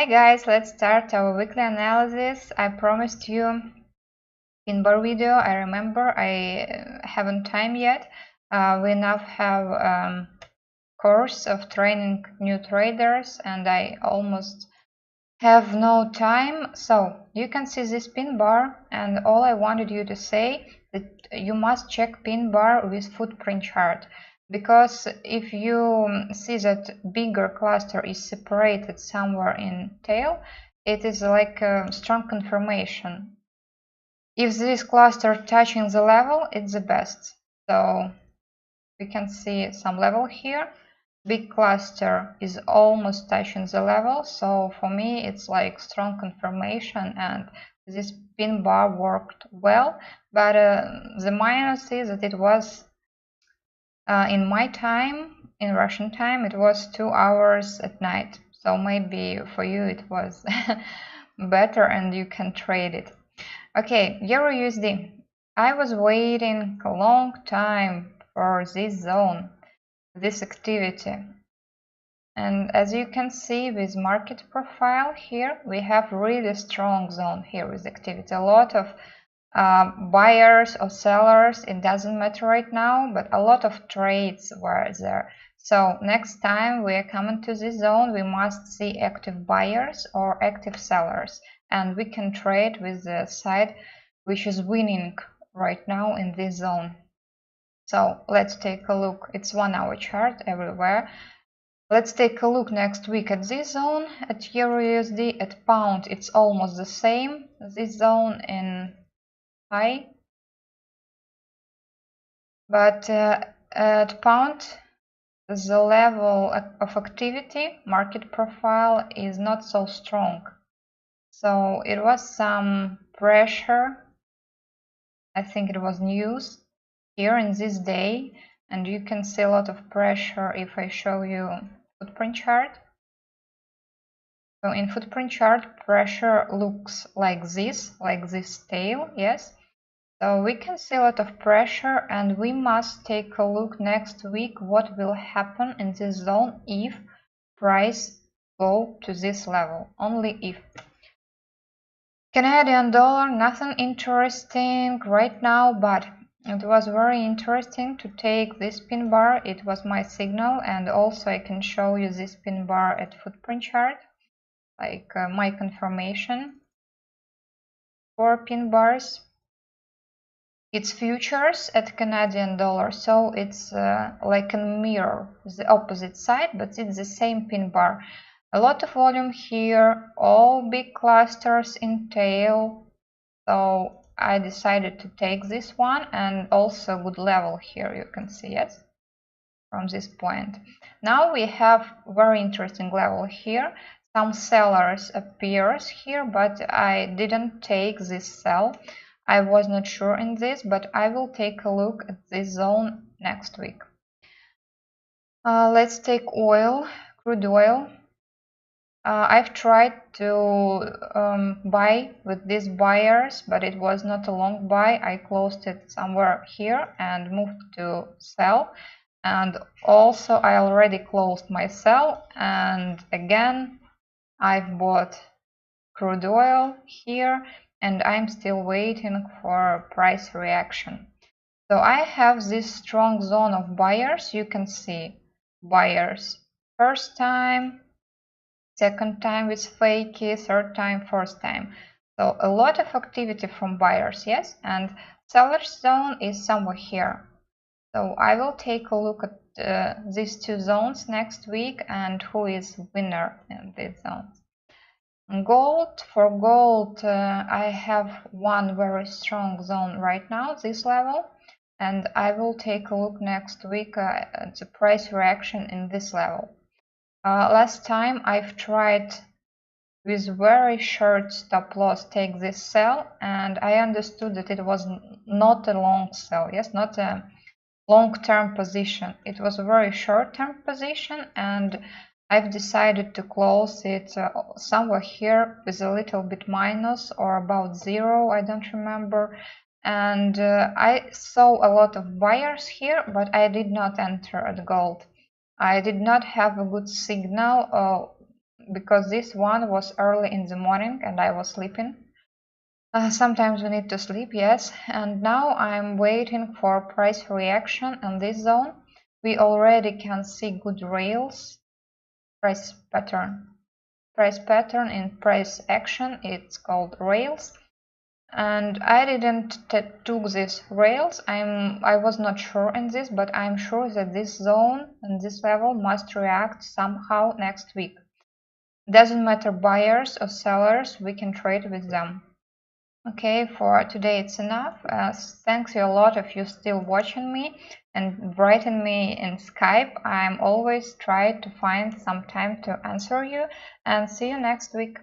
Hi guys, let's start our weekly analysis. I promised you in bar video. I remember I haven't time yet. We now have course of training new traders and I almost have no time. So you can see this pin bar, and all I wanted you to say that you must check pin bar with footprint chart, because if you see that bigger cluster is separated somewhere in tail, it is like a strong confirmation. If this cluster touching the level, it's the best. So we can see some level here. Big cluster is almost touching the level, so for me it's like strong confirmation, and this pin bar worked well. But the minus is that it was in my time, in Russian time, it was 2 hours at night, so maybe for you it was better and you can trade it. Okay, EURUSD. I was waiting a long time for this zone, this activity, and as you can see with market profile here, we have really strong zone here with activity. A lot of buyers or sellers, it doesn't matter right now, but a lot of trades were there. So next time we are coming to this zone, we must see active buyers or active sellers, and we can trade with the side which is winning right now in this zone. So let's take a look. It's 1 hour chart everywhere. Let's take a look next week at this zone, at EURUSD, at pound. It's almost the same. This zone in high, but at pound, the level of activity, market profile, is not so strong. So it was some pressure. I think it was news here in this day, and you can see a lot of pressure if I show you footprint chart. So in footprint chart, pressure looks like this tail, yes. So we can see a lot of pressure, and we must take a look next week what will happen in this zone if price go to this level, only if. Canadian dollar, nothing interesting right now, but it was very interesting to take this pin bar. It was my signal, and also I can show you this pin bar at footprint chart, like my confirmation for pin bars. It's futures at Canadian dollar, so it's like a mirror, the opposite side, but it's the same pin bar. A lot of volume here, all big clusters in tail, so I decided to take this one, and also good level here, you can see it from this point. Now we have very interesting level here. Some sellers appears here, but I didn't take this sell. I was not sure in this, but I will take a look at this zone next week. Let's take oil, crude oil. I've tried to buy with these buyers, but it was not a long buy. I closed it somewhere here and moved to sell. And also I already closed my sell, and again I've bought crude oil here, and I'm still waiting for price reaction. So I have this strong zone of buyers. You can see buyers first time, second time with fakey, third time, fourth time. So a lot of activity from buyers, yes, and seller's zone is somewhere here. So I will take a look at these two zones next week and who is winner in these zones. Gold, for gold, I have one very strong zone right now, this level, and I will take a look next week at the price reaction in this level. Last time I've tried with very short stop loss take this sell, and I understood that it was not a long sell, yes, not a long-term position. It was a very short-term position, and I've decided to close it somewhere here with a little bit minus or about zero, I don't remember. And I saw a lot of buyers here, but I did not enter at gold. I did not have a good signal because this one was early in the morning and I was sleeping. Sometimes we need to sleep, yes. And now I'm waiting for price reaction in this zone. We already can see good rails, price pattern in price action. It's called rails. And I didn't took these rails. I was not sure in this, but I'm sure that this zone and this level must react somehow next week. Doesn't matter buyers or sellers, we can trade with them. Okay, for today it's enough. Thanks a lot if you're still watching me and writing me in Skype. I'm always try to find some time to answer you, and see you next week.